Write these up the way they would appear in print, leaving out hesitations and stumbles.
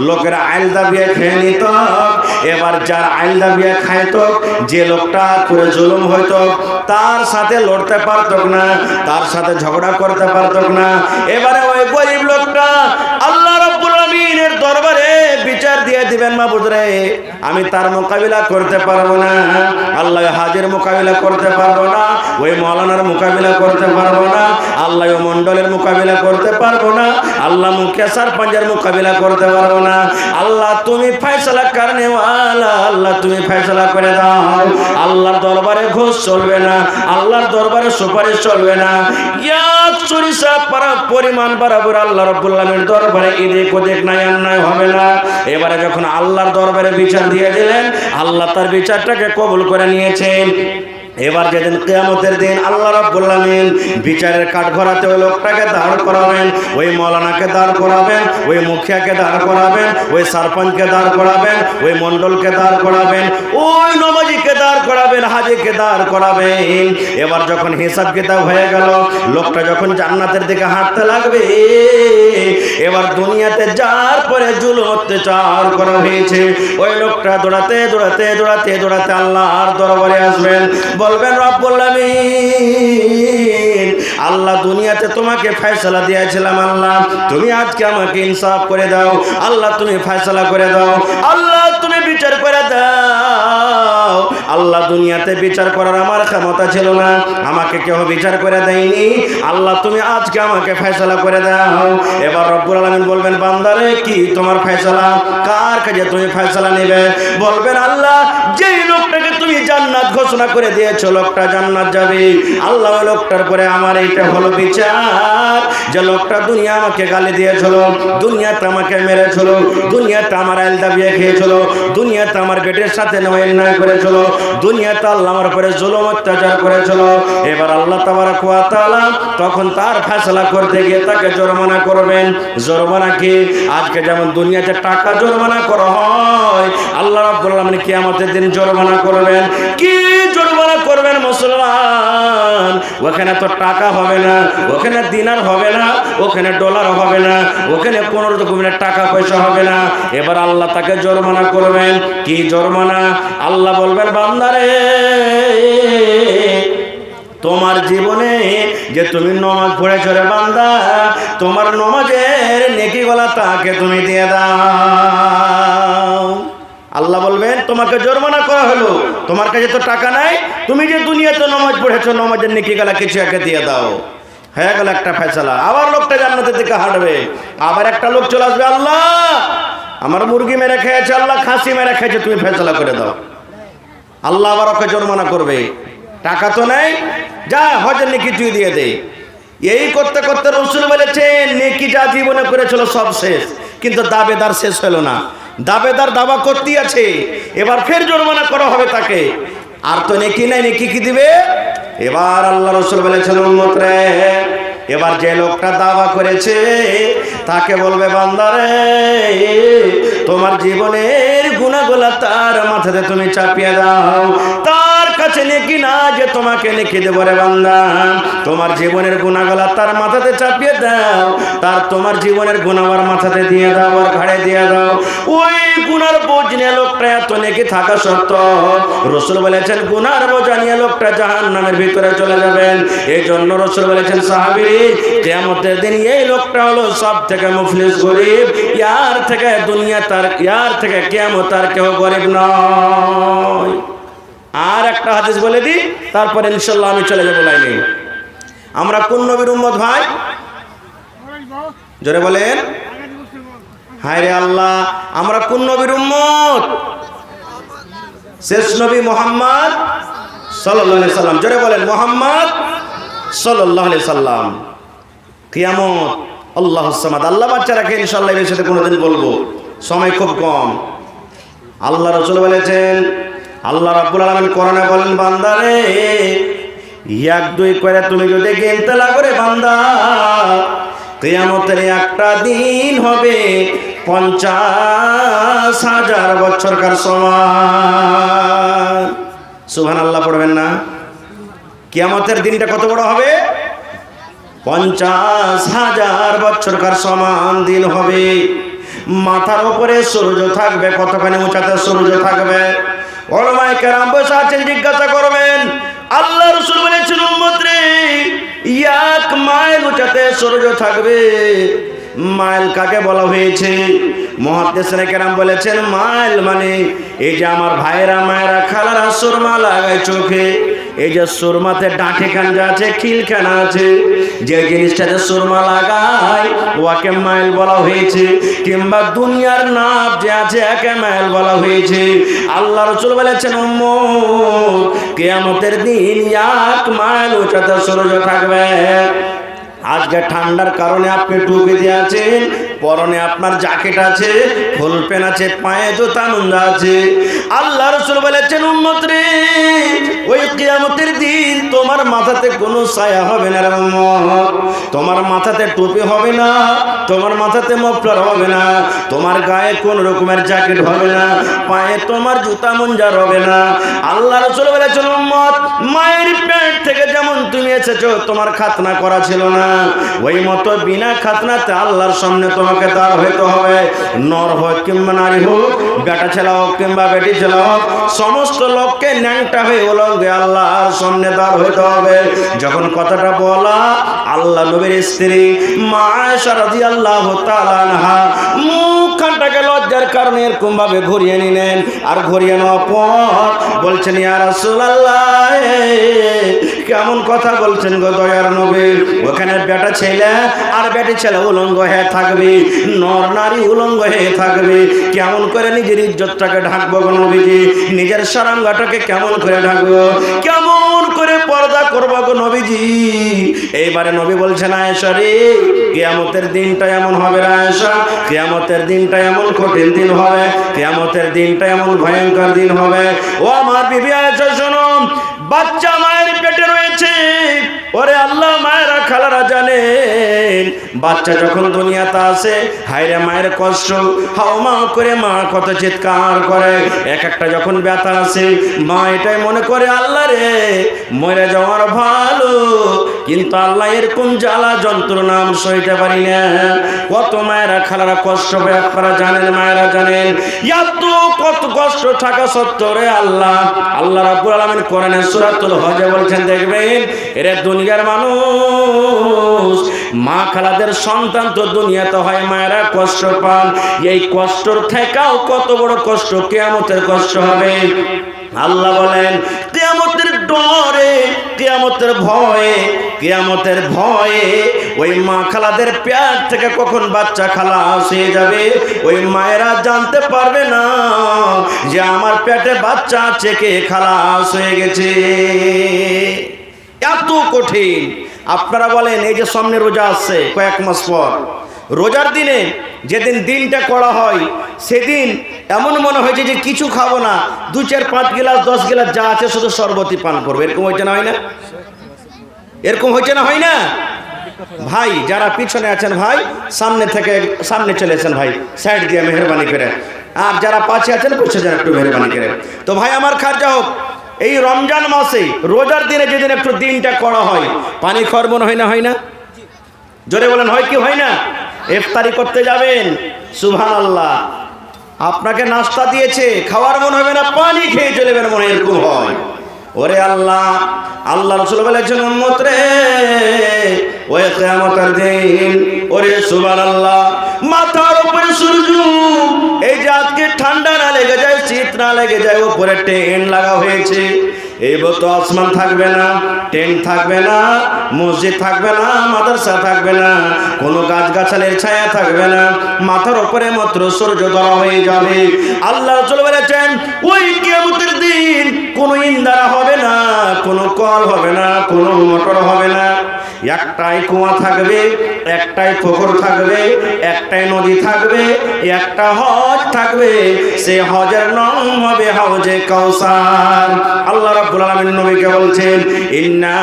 লোকেরা আইল দাবিয়ে খেয়ে নিত। এবার যার আইল দাবিয়ে খাইত, যে লোকটা করে জুলুম হইতো, তার সাথে লড়তে পারত না, তার সাথে ঝগড়া করতে পারত না। এবারে ওই গরিব লোকটা আল্লাহ রাব্বুল আমিনের দরবারে বিচার দিয়ে দিবেন, মাবুদ রে আমি তার মোকাবিলা করতে পারবো না, আল্লাহ হাজির মোকাবিলা করতে পারবো না, ওই মৌলানার মোকাবিলা করতে পারবো না, আল্লাহ মন্ডলের মোকাবিলা করতে পারবো না, আল্লাহ মুখিয়া সারপঞ্চের মোকাবিলা করতে পারবো না। আল্লাহ তুমি ফয়সালা করনে ওয়ালা, আল্লাহ তুমি ফয়সালা করে দাও। আল্লাহর দরবারে ঘুষ চলবে না, আল্লাহর দরবারে সুপারিশ চলবে না। এক সরিষা পরিমাণ বরাবর আল্লাহ রাব্বুল আলামিনের দরবারে এদিক ওদিক নাই অন্যায় হবে না। এবারে যখন আল্লাহর দরবারে বিচার দিয়ে দিলেন, আল্লাহ তার বিচারটাকে কবুল করে নিয়েছেন। এবার যেদিন কিয়ামতের দিন আল্লাহ রাব্বুল আলামিন বিচারের কাঠগড়াতে ওই লোকটাকে দাঁড় করাবেন, ওই মৌলানাকে দাঁড় করাবেন, ওই মুখিয়াকে দাঁড় করাবেন, ওই সারপঞ্চকে দাঁড় করাবেন, ওই মণ্ডলকে দাঁড় করাবেন, ওই নমাজিকে দাঁড় করাবেন, হাজিকে দাঁড় করাবেন। এবার যখন হিসাব কিতাব হয়ে গেল, লোকটা যখন জান্নাতের দিকে হাঁটতে লাগবে, এবার দুনিয়াতে যার পরে জুলুম অত্যাচার করা হয়েছে, ওই লোকটা দৌড়াতে দৌড়াতে দৌড়াতে দৌড়াতে আল্লাহর দরবারে আসবেন, বলবেন রব্বুল আমিন আল্লাহ দুনিয়াতে তোমাকে ফয়সালা দিয়েছিলাম, আল্লাহ তুমি আজকে আমাকে ইনসাফ করে দাও, আল্লাহ তুমি ফয়সালা করে দাও, আল্লাহ তুমি বিচার করে দাও। আল্লাহ দুনিয়াতে বিচার করার আমার ক্ষমতা ছিল না, আমাকে কেউ বিচার করে দেয়নি, আল্লাহ তুমি আজকে আমাকে ফয়সালা করে দাও। এবার রব্বুল আলামিন বলবেন বান্দারে কি তোমার ফয়সালা, কার কাছে তুমি ফয়সালা নেবে? বলবেন আল্লাহ যেই লোকটাকে তুমি জান্নাত ঘোষণা করে দিয়েছো, লোকটা জান্নাত যাবে, আল্লাহ ওই লোকটার পরে আমার এইটা হলো বিচার, যে লোকটা দুনিয়া আমাকে গালি দিয়েছিল, দুনিয়াতে আমাকে মেরেছিল, দুনিয়াতে আমার আইল দাবিয়ে খেয়েছিল, দুনিয়াতে আমার পেটের সাথে অন্যায় করেছিল, দুনিয়াতে আল্লাহ আমার উপরে জুলুম অত্যাচার করেছিল। এবার আল্লাহ তাবারক ওয়া তাআলা তখন তার ফয়সালা করতে গিয়ে তাকে জরিমানা করবেন। জরিমানা কি? আজকে যেমন দুনিয়াতে টাকা জরিমানা করা হয়, আল্লাহ রাব্বুল আলামিন কিয়ামতের দিন জরিমানা করবেন। কি জরিমানা করবেন মুসলমান? ওখানে তো টাকা হবে না, ওখানে দিনার হবে না, ওখানে ডলার হবে না, ওখানে কোনো রকমের টাকা পয়সা হবে না। এবার আল্লাহ তাকে জরিমানা করবেন। কি জরিমানা? আল্লাহ বলবেন বান্দারে তোমার জীবনে যে তুমি নামাজ পড়েছো রে বান্দা, তোমার নামাজের নেকিগুলো তাকে তুমি দিয়ে দাও। আল্লাহ বলবেন তোমাকে জরিমানা করা হলো, তোমার কাছে তো টাকা নাই, তুমি যে দুনিয়াতে নামাজ পড়েছো, নামাজের নেকিগুলো কিছু একে দিয়ে দাও। হয়ে গেল একটা ফয়সালা। আবার লোকটা জান্নাতের দিকে হাঁটবে, আবার একটা লোক চলে আসবে, আল্লাহ আমার মুরগি মেরে খেয়েছে, আল্লাহ খাসি মেরে খেয়েছে, তুমি ফয়সালা করে দাও। আল্লাহ আবার ওকে জরিমানা করবে, টাকা তো নেই, যা হজের নেকি তুই দিয়ে দে। এই করতে করতে রাসূল বলেছেন নেকি যা জীবনে করেছিল সব শেষ, কিন্তু দাবেদার শেষ হলো না, দাবেদার দাবা করতেই আছে। এবার ফের জরিমানা করা হবে তাকে, আর তো নেকি নাই, নেকি কি দিবে? এবার আল্লাহ রাসূল বলেছেন উম্মত রে, এবার যে লোকটা দাবা করেছে তাকে বলবে বান্দারে তোমার জীবনের গুনাহগুলো তার মাথাতে তুমি চাপিয়ে দাও, তার কাছে নেকি না যে তোমাকে নেকি দেব রে বান্দা, তোমার জীবনের গুনাহগুলো তার মাথাতে চাপিয়ে দাও, তার তোমার জীবনের গুনাহর মাথাতে দিয়ে দাও, আর ঘাড়ে দিয়ে দাও। ওই গুনার বোঝ নিয়ে লোকটা এত নেকি থাকা সত্ত্বেও রাসূল বলেছেন গুনার বোঝা নিয়ে লোকটা জাহান্নামের ভিতরে চলে যাবেন। এই জন্য রাসূল বলেছেন সাহাবী কিয়ামতের দিন এই লোকটা হলো সব থেকে মুফলিস গরিব, ইয়ার থেকে দুনিয়া তার, ইয়ার থেকে কিয়ামত আর কেউ গরিব নয়। আর একটা হাদিস বলে দিই, তারপরে ইনশাআল্লাহ আমি চলে যাব লাইনে। আমরা কোন নবীর উম্মত ভাই? জোরে বলেন। হায় রে আল্লাহ, আমরা কোন নবীর উম্মত? শেষ নবী মুহাম্মদ সাল্লাল্লাহু আলাইহি সাল্লাম। জোরে বলেন মুহাম্মদ সাল্লাল্লাহু আলাইহি সাল্লাম। কিয়ামত আল্লাহুস সামাদ, আল্লাহ বাচ্চা রাখে ইনশাআল্লাহ, এর সাথে কোনোদিন বলবো, সময় খুব কম। আল্লাহ রাসূল বলেছেন, আল্লাহ রাব্বুল আলামিন কোরআনে বলেন বান্দারে এক দুই করে তুমি যদি গিনতে লাগো রে বান্দা, কিয়ামতের একটা দিন হবে 50,000 বছরকার সমান। সুবহানাল্লাহ পড়বেন না? কিয়ামতের দিনটা কত বড় হবে? 50,000 বছরকার সমান দিন হবে। মাথার উপরে সূর্য থাকবে। কতখানি উঁচাতে সূর্য থাকবে? ওলামায়ে কেরাম বসে আছেন, জিজ্ঞাসা করবেন। আল্লাহ রাসূল বলেছেন, উম্মত রে, 1 মাইল উঁচাতে সূর্য থাকবে। মাইল কাকে বলা হয়েছে? মুহাদ্দিসিনে কেরাম বলেছেন, মাইল মানে এই যে আমার ভাইরা, মায়েরা, খালারা সুরমা লাগায় চোখে, এই যে সুরমাতে ডাঁটে খানজা আছে, খিলখানা আছে, যে জিনিসটাতে সুরমা লাগায় ওকে মাইল বলা হয়েছে। কিংবা দুনিয়ার নাপ যে আছে একে মাইল বলা হয়েছে। আল্লাহ রাসূল বলেছেন, উম্মত, কিয়ামতের দিন 1 মাইল উচ্চতা সূর্য থাকবে। আজকে ঠান্ডার কারণে আপনি টুপি দিয়ে আছেন, পরনে আপনার জ্যাকেট আছে, ফুল প্যান্ট আছে, পায়ে জুতা মোজা আছে। আল্লাহ রাসূল বলেছেন, উম্মত রে, ওই কিয়ামতের দিন তোমার মাথাতে কোনো ছায়া হবে না রে উম্মত। তোমার মাথাতে টুপি হবে না, তোমার মাথাতে মফলার হবে না, তোমার গায়ে কোন রকমের জ্যাকেট হবে না, পায়ে তোমার জুতা মোজা হবে না। আল্লাহ রাসূল বলেছেন, উম্মত, মায়ের পেট থেকে যেমন তুমি এসেছো, তোমার খাতনা করা ছিল না, ওই মতো বিনা খাতনাতে আল্লাহর সামনে তোমাকে দাঁড় হইতে হবে। নর হোক কিংবা নারী হোক, বেটা ছেলে হোক কিংবা বেটি ছেলে হোক, সমস্ত লোককে ন্যাংটা হয়ে ওলঙ্গে আল্লাহর সামনে দাঁড় হইতে হবে। যখন কথাটা বলা, আল্লাহ নবীর স্ত্রী মা আয়েশা রাদিয়াল্লাহু তাআলা আনহা মুখখানটাকে লজ্জার কারণে এরকম ভাবে ঘুরিয়ে নিলেন। আর ঘুরিয়ে নেওয়ার পর বলছেন, ইয়া রাসূলুল্লাহ, কেমন কথা বলছেন গো দয়ার নবী? ওখানে বেটা ছেলে আর বেটি ছেলে উলঙ্গ হয়ে থাকবে, নর নারী উলঙ্গ হয়ে থাকবে। কেমন করে নিজের ইজ্জতটাকে ঢাকবো গো নবীজি? নিজের সারাঙ্গাটাকে কেমন করে ঢাকবো? কেমন করে পর্দা করবো গো নবীজি? এইবারে নবী বলছেন, আয়েশা রে, কিয়ামতের দিনটা এমন হবে রে আয়েশা, কিয়ামতের দিনটা এমন কঠিন দিন হবে, কিয়ামতের দিনটা এমন ভয়ঙ্কর দিন হবে। ও আমার বিবি আয়েশা, শোনো, বাচ্চা মায়ের পেটে রয়েছে। ওরে আল্লাহ, মায়েরা, খালারা জানেন, বাচ্চা যখন দুনিয়াতে আসে, হায়রে মায়ের কষ্ট, হাও মা করে মা কত চিৎকার করে। এক একটা যখন ব্যথা আসে, মা এটাই মনে করে, আল্লাহ রে, মরে যাওয়ার ভালো, কিন্তু আল্লাহ এরকম জ্বালা যন্ত্রণা আমি সইতে পারি না। কত মায়েরা, খালারা কষ্ট পায়, আপনারা জানেন, মায়েরা জানেন। এত কত কষ্ট থাকা সত্ত্বেও রে আল্লাহ রাব্বুল আলামিন কোরআনে সূরাতুল হজে বলছেন, দেখবেন, এরা দুনিয়ার মানুষ, মা খালাদের সন্তান তো দুনিয়াতে হয়, মায়েরা কষ্ট পান। এই কষ্টর থেকেও কত বড় কষ্ট কিয়ামতের কষ্ট হবে। আল্লাহ বলেন, কিয়ামতের ডরে, কিয়ামতের ভয়ে, কিয়ামতের ভয়ে ওই মা খালাদের পেট থেকে কখন বাচ্চা খালাস হয়ে যাবে, ওই মায়েরা জানতে পারবে না যে আমার পেটে বাচ্চা আছে, কে খালাস হয়ে গেছে। এত কঠিন। আপনারা বলেন, এই যে সামনে রোজা আসছে কয়েক মাস পর, রোজার দিনে যেদিন দিনটা করা হয়, সেদিন এমন মনে হয়েছে যে কিছু খাবো না, 2, 4, 5 গ্লাস 10 গ্লাস যা আছে শুধু শরবতই পান করবো। এরকম হয়েছে না, হয় না? এরকম হয়েছে না, হয় না? ভাই যারা পিছনে আছেন, ভাই সামনে থেকে সামনে চলে আসেন, ভাই সাইড দিয়ে মেহরবানি করে। আর যারা পাশে আছেন, বসে যান একটু মেহরবানি করে। তো ভাই আমার খার্জা হোক, এই রমজান মাসে রোজার দিনে যেদিন একটু দিনটা করা হয়, পানি খাওয়ার মনে হয় না, হয় না? জোরে বলেন, হয় কি হয় না? ইফতারি করতে যাবেন, সুবহানাল্লাহ, আপনাকে নাস্তা দিয়েছে, খাওয়ার মন হবে না, পানি খেয়ে চলে যাবেন মনে, এরকম হয়। ওরে আল্লাহ, আল্লাহ রাসূল বলেছেন, উম্মত রে, ওই কিয়ামতের দিন, ওরে সুবহানাল্লাহ, মাথার উপরে সূর্য, এই যে আজকে ঠান্ডা না লেগে যায়, শীত না লেগে যায়, উপরে টেন লাগা হয়েছে। এই তো আসমান থাকবে না, টেন্ট থাকবে না, মসজিদ থাকবে না, মাদ্রাসা থাকবে না, কোনো গাছগাছালির ছায়া থাকবে না, মাথার উপরে মাত্র সূর্য ধরা হয়ে যাবে। আল্লাহ রাসূল বলেছেন, ওই কিয়ামতের দিন কোনো ইন্দারা হবে না, কোনো কল হবে না, কোনো মোটর হবে না, একটাই কুয়া থাকবে, একটাই পুকুর থাকবে, একটাই নদী থাকবে, একটা হজ থাকবে, সে হজের নাম হবে হজে কাউসার। আল্লাহ রাব্বুল আলামিন নবীকে বলছেন, ইন্না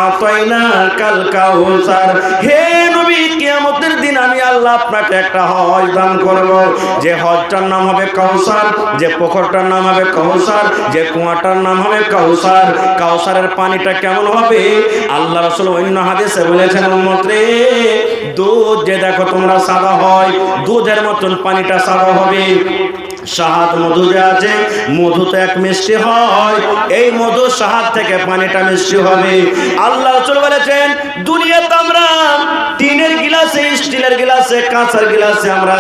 আতাইনাকাল কাউসার, হে নবী, কিয়ামতের দিন আমি আল্লাহ আপনাকে একটা হজ দান করব, যে হজটার নাম হবে কাউসার, যে পুকুরটার নাম হবে কাউসার, যে কুয়াটার নাম হবে কাউসার। কাউসারের পানিটা কেমন হবে? আল্লাহ রাসূল অন্য হাদিসে বলেছেন, উম্মত রে, দুধ যে দেখো তোমরা সাদা হয়, দুধের মতন পানিটা সাদা হবে। শাহাদ মধু যে আছে, মধু তো এক মিষ্টি হয়, এই মধু শাহাদ থেকে পানিটা মিষ্টি হবে। আল্লাহ রাসূল বলেছেন, দুনিয়াতে আমরা টিনের গিলাসে, স্টিলের গিলাসে, কাঁচের গিলাসে আমরা